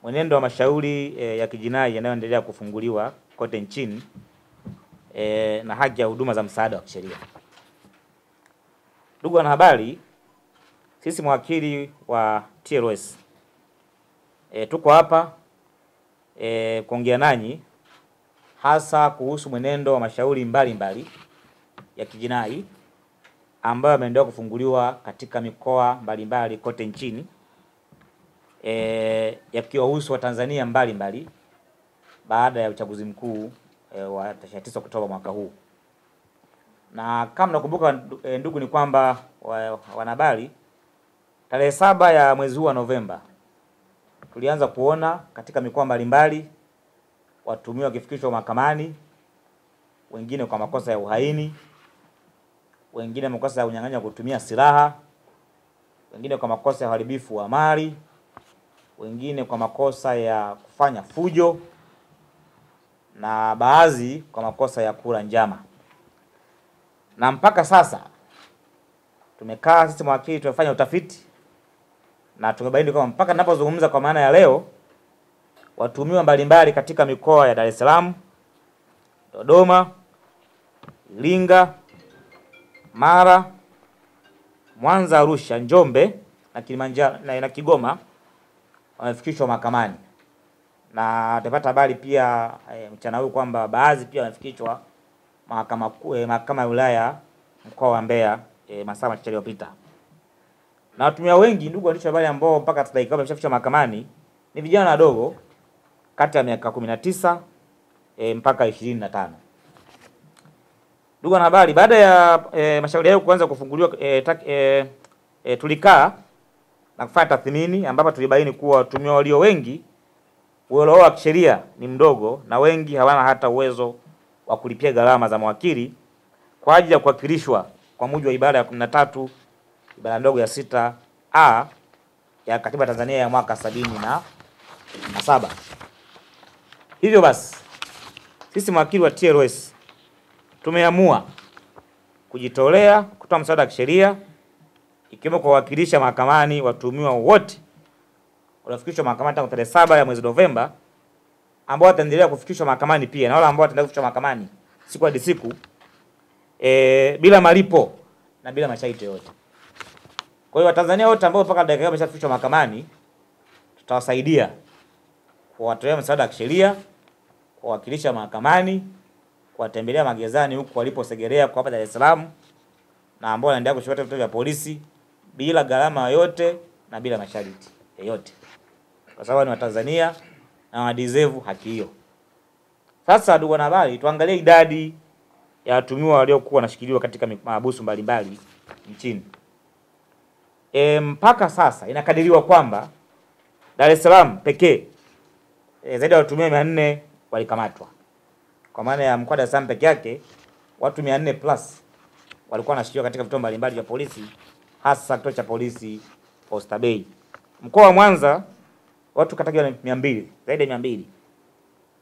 mwenendo wa mashauri ya kijinai yanayoendelea kufunguliwa kote nchini na haki ya huduma za msaada wa kisheria. Ndugu wanahabari, sisi mawakili wa TLS tuko hapa kuongea nanyi hasa kuhusu mwenendo wa mashauri mbalimbali ya kijinai ambayo yameendelea kufunguliwa katika mikoa mbalimbali kote nchini yakiwahusu Watanzania mbalimbali baada ya uchaguzi mkuu wa 9 Oktoba mwaka huu. Na kama nakumbuka ndugu, ni kwamba wanahabari, tarehe 7 ya mwezi huu wa Novemba tulianza kuona katika mikoa mbalimbali watuhumiwa wakifikishwa mahakamani, wengine kwa makosa ya uhaini, wengine makosa ya unyang'anyi wa kutumia silaha, wengine kwa makosa ya uharibifu wa mali, wengine kwa makosa ya kufanya fujo, na baadhi kwa makosa ya kula njama. Na mpaka sasa tumekaa sisi mawakili, tumefanya utafiti na tumebaini kwamba mpaka ninapozungumza kwa maana ya leo, watuhumiwa mbalimbali katika mikoa ya Dar es Salaam, Dodoma, Iringa, Mara, Mwanza, Arusha, Njombe na Kilimanjaro na Kigoma wamefikishwa mahakamani. Na tutapata habari pia mchana huu kwamba baadhi pia wamefikishwa mahakama ya wilaya mkoa wa Mbeya masaa machache yaliyopita. Na watuhumiwa wengi, ndugu waandishi wa habari, ambao mpaka dakika wameshafikishwa mahakamani ni vijana wadogo kati ya miaka 19 mpaka 25. Ndugu wanahabari, baada ya mashauri hayo kuanza kufunguliwa, tulikaa na kufanya tathmini ambapo tulibaini kuwa watuhumiwa walio wengi uwezo wao wa kisheria ni mdogo, na wengi hawana hata uwezo wa kulipia gharama za mawakili kwa ajili ya kuwakilishwa kwa mujibu wa ibara ya 13 ibara ndogo ya 6A ya Katiba Tanzania ya mwaka 77. Hivyo basi, sisi mawakili wa TLS tumeamua kujitolea kutoa msaada wa kisheria, ikiwemo kuwakilisha mahakamani watuhumiwa wote waliofikishwa mahakamani tangu tarehe 7 ya mwezi Novemba, ambao wataendelea kufikishwa mahakamani pia, na wale ambao wataendelea kufikishwa mahakamani siku hadi siku bila malipo na bila masharti yote. Kwa hiyo Watanzania wote ambao mpaka dakika wameshafikishwa mahakamani, tutawasaidia kuwatolea msaada wa kisheria, kuwakilisha mahakamani, kuwatembelea magerezani huko waliposegelea kwa hapa Dar es Salaam, na ambao wanaendelea kushikwa vituo vya polisi bila gharama yoyote na bila masharti yoyote, kwa sababu ni Watanzania na wadeserve haki hiyo. Sasa ndugu wanahabari, tuangalie idadi ya watuhumiwa waliokuwa wanashikiliwa katika mahabusu mbalimbali nchini. Mpaka sasa inakadiriwa kwamba Dar es Salaam pekee zaidi ya watuhumiwa 400 walikamatwa. Kwa maana ya mkoa wa Dar es Salaam peke yake watu 400 plus walikuwa wanashikiliwa katika vituo mbalimbali vya polisi, hasa kituo cha polisi Oysterbay. Mkoa wa Mwanza watu takriban 200, zaidi ya 200.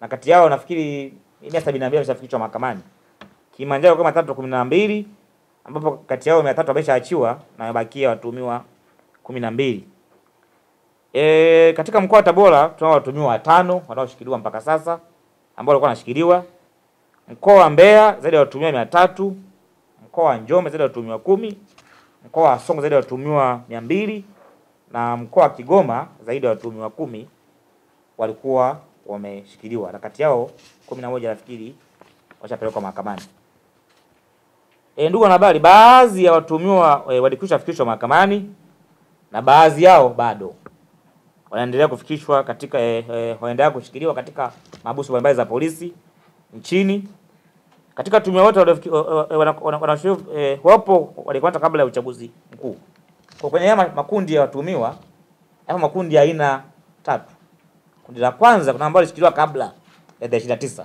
Na kati yao nafikiri 172 wameshafikishwa mahakamani. Kilimanjaro kama 312, ambapo kati yao 300 wameshaachiwa na wamebakia watuhumiwa 12. Katika mkoa wa Tabora tunao watuhumiwa 5 wanaoshikiliwa mpaka sasa ambao walikuwa wanashikiliwa. Mkoa wa Mbeya zaidi ya watuhumiwa 300, mkoa wa Njombe zaidi ya watuhumiwa 10, mkoa wa Songwe zaidi ya watuhumiwa 200, na mkoa wa Kigoma zaidi ya watuhumiwa 10 walikuwa wameshikiliwa, na kati yao 11 nafikiri washapelekwa mahakamani. Ndugu wanahabari, baadhi ya watuhumiwa walikwisha fikishwa mahakamani na baadhi yao bado wanaendelea kufikishwa katika wanaendelea kushikiliwa katika mahabusu mbalimbali za polisi nchini. Katika watuhumiwa wote wapo walikuwa kabla ya uchaguzi mkuu. Kwa kwenye makundi ya watuhumiwa, hapo makundi ya aina 3. Kundi la kwanza kuna ambao walishikiliwa kabla ya 29,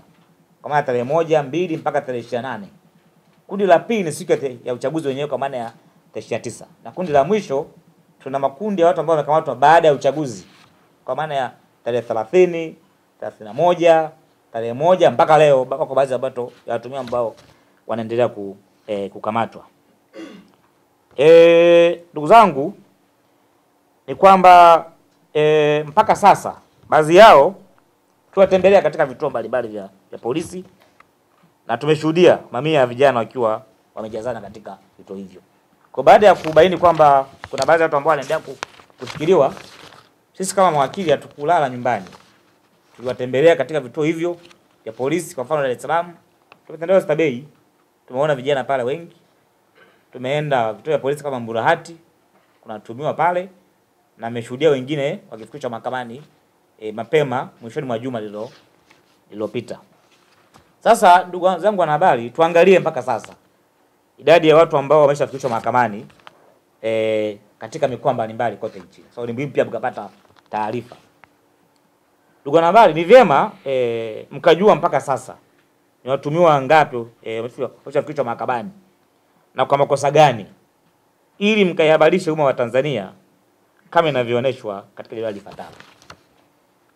kwa maana tarehe 1, 2 mpaka tarehe 28. Kundi la pili ni siku ya uchaguzi wenyewe kwa maana ya 29. Na kundi la mwisho tuna makundi ya watu ambao wamekamatwa baada ya uchaguzi kwa maana ya tarehe 30, 31, tarehe 1 mpaka leo, kwa baadhi ya watuhumiwa ambao wanaendelea kukamatwa. Ndugu zangu, ni kwamba mpaka sasa baadhi yao tuwatembelea katika vituo mbalimbali vya polisi na tumeshuhudia mamia ya vijana wakiwa wamejazana katika vituo hivyo. Kwa baada ya kubaini kwamba kuna baadhi ya watu ambao wanaendelea kushikiliwa, sisi kama mawakili hatukulala nyumbani. Tuliwatembelea katika vituo hivyo vya polisi, kwa mfano Dar es Salaam, tumetembelea Oysterbay, tumeona vijana pale wengi. Tumeenda vituo vya polisi kama Mburahati, kuna watuhumiwa pale, na nimeshuhudia wengine wakifikishwa mahakamani mapema mwishoni mwa juma lililopita. Sasa ndugu zangu wanahabari, tuangalie mpaka sasa idadi ya watu ambao wameshafikishwa mahakamani katika mikoa mbalimbali kote nchini. So ni muhimu pia mkapata taarifa. Ndugu wanahabari, ni vyema mkajua mpaka sasa ni watuhumiwa wangapi wameshafikishwa mahakamani na kwa makosa gani, ili mkaihabarishe umma wa Tanzania kama inavyoonyeshwa katika jedwali lifuatalo.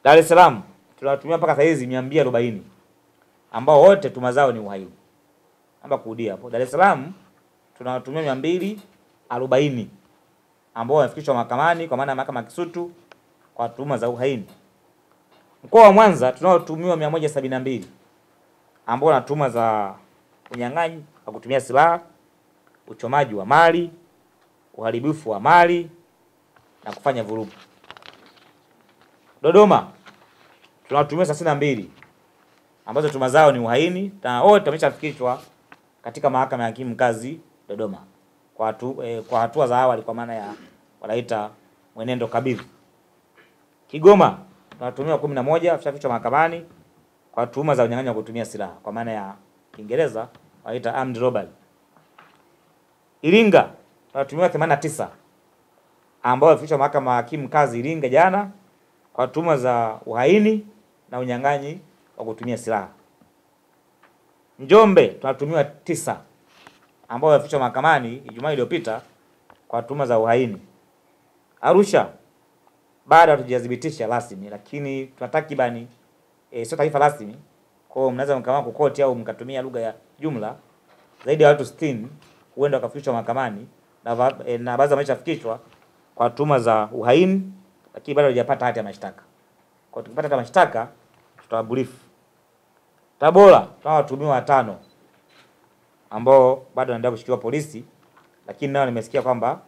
Dar es Salaam tunawatumia mpaka saa hizi 240 ambao wote tuma zao ni uhaini. Naomba kurudia hapo. Dar es Salaam tunawatumia 240 ambao wamefikishwa mahakamani kwa maana ya mahakama ya Kisutu kwa tuhuma za uhaini. Mkoa wa Mwanza tunaotumiwa 172 ambao wana tuhuma za unyang'anyi wa kutumia silaha, uchomaji wa mali, uharibifu wa mali na kufanya vurugu. Dodoma tunawatumia 32 ambazo tuhuma zao ni uhaini na wote wameshafikishwa katika mahakama ya hakimu mkazi Dodoma kwa hatua za awali, kwa maana ya wanaita mwenendo kabidhi. Kigoma tunatumiwa 11 wameshafikishwa mahakamani kwa tuhuma za unyang'anyi wa kutumia silaha, kwa maana ya Kiingereza wanaita armed robbery. Iringa tunatumiwa 89 ambao wamefikishwa mahakama ya hakimu mkazi Iringa jana kwa tuhuma za uhaini na unyang'anyi wa kutumia silaha. Njombe tunatumiwa 9 ambao wamefikishwa mahakamani Ijumaa iliyopita kwa tuhuma za uhaini. Arusha bado hatujadhibitisha rasmi, lakini tuna takribani sio taarifa rasmi, kwa hiyo mnaweza mkama kukoti au mkatumia lugha ya jumla, zaidi ya watu 60 huenda wakafikishwa mahakamani na baadhi wameshafikishwa kwa tuhuma za uhaini, lakini bado hajapata hati ya mashtaka. Kwa tukipata hati ya mashtaka tutawabrief. Tabora tunao watuhumiwa 5 ambao bado wanaendelea kushikiliwa polisi, lakini nao nimesikia kwamba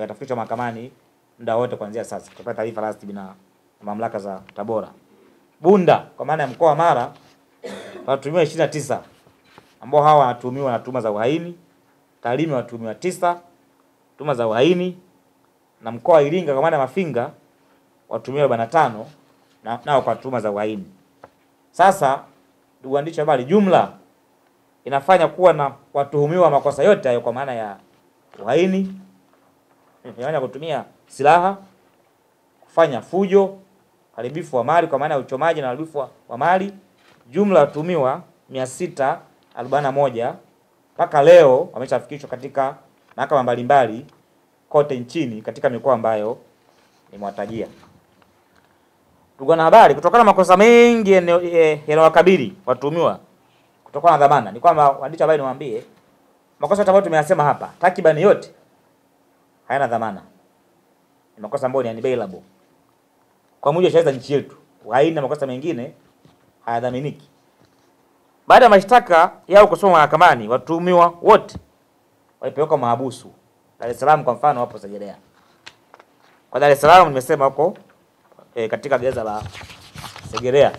watafikishwa mahakamani muda wote kuanzia sasa. Tutapata taarifa rasmi na mamlaka za Tabora. Bunda kwa maana ya mkoa wa Mara watuhumiwa 29 ambao hawa wanatuhumiwa na tuhuma za uhaini. Tarime watuhumiwa 9 tuhuma za uhaini, na mkoa wa Iringa kwa maana ya Mafinga watuhumiwa 45 nao kwa tuhuma za uhaini. Sasa ndugu waandishi wa habari, jumla inafanya kuwa na watuhumiwa makosa yote hayo, kwa maana ya uhaini, unyang'anyi wa kutumia silaha, kufanya fujo, haribifu wa mali kwa maana ya uchomaji na haribifu wa mali. Jumla watuhumiwa 641 mpaka leo wameshafikishwa katika mahakama mbalimbali kote nchini katika mikoa ambayo nimewatajia. Ndugu wanahabari, kutokana na makosa mengi yanayowakabili watuhumiwa kutokana na dhamana, ni kwamba waandishi habari niwaambie makosa ambayo tumeyasema hapa takriban yote hayana dhamana. Ni makosa ambayo ni unbailable kwa mujibu wa sheria za nchi yetu. Uhaini na makosa mengine hayadhaminiki. Baada ya mashtaka yao kusomwa mahakamani, watuhumiwa wote walipelekwa mahabusu. Dar es Salaam kwa mfano wapo Segerea. Kwa Dar es Salaam nimesema huko katika gereza la Segerea.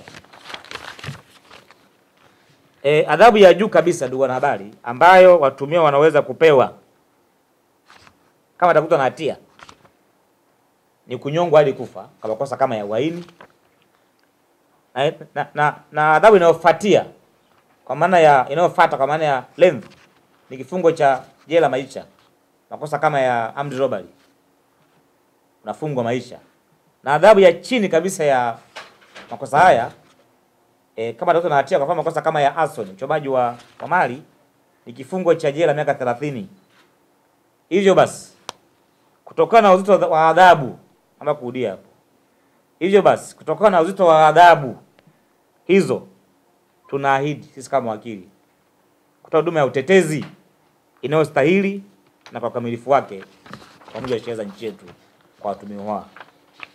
Adhabu ya juu kabisa ndugu wanahabari ambayo watuhumiwa wanaweza kupewa kama atakutwa na hatia ni kunyongwa hadi kufa kwa makosa kama ya uhaini, na adhabu inayofuatia kwa maana ya inayofuata kwa maana ya length ni kifungo cha jela maisha. Makosa kama ya armed robbery unafungwa maisha, na adhabu ya chini kabisa ya makosa haya kama atakutwa na hatia kwa mfano makosa kama ya arson, uchomaji wa mali, ni kifungo cha jela miaka 30. Hivyo basi kutokana na uzito wa adhabu ama kurudia hapo. Hivyo basi kutokana na uzito wa adhabu hizo, tunaahidi sisi kama wakili kutoa huduma ya utetezi inayostahili na kwa ukamilifu wake kwa mujibu wa sheria za nchi yetu kwa watuhumiwa.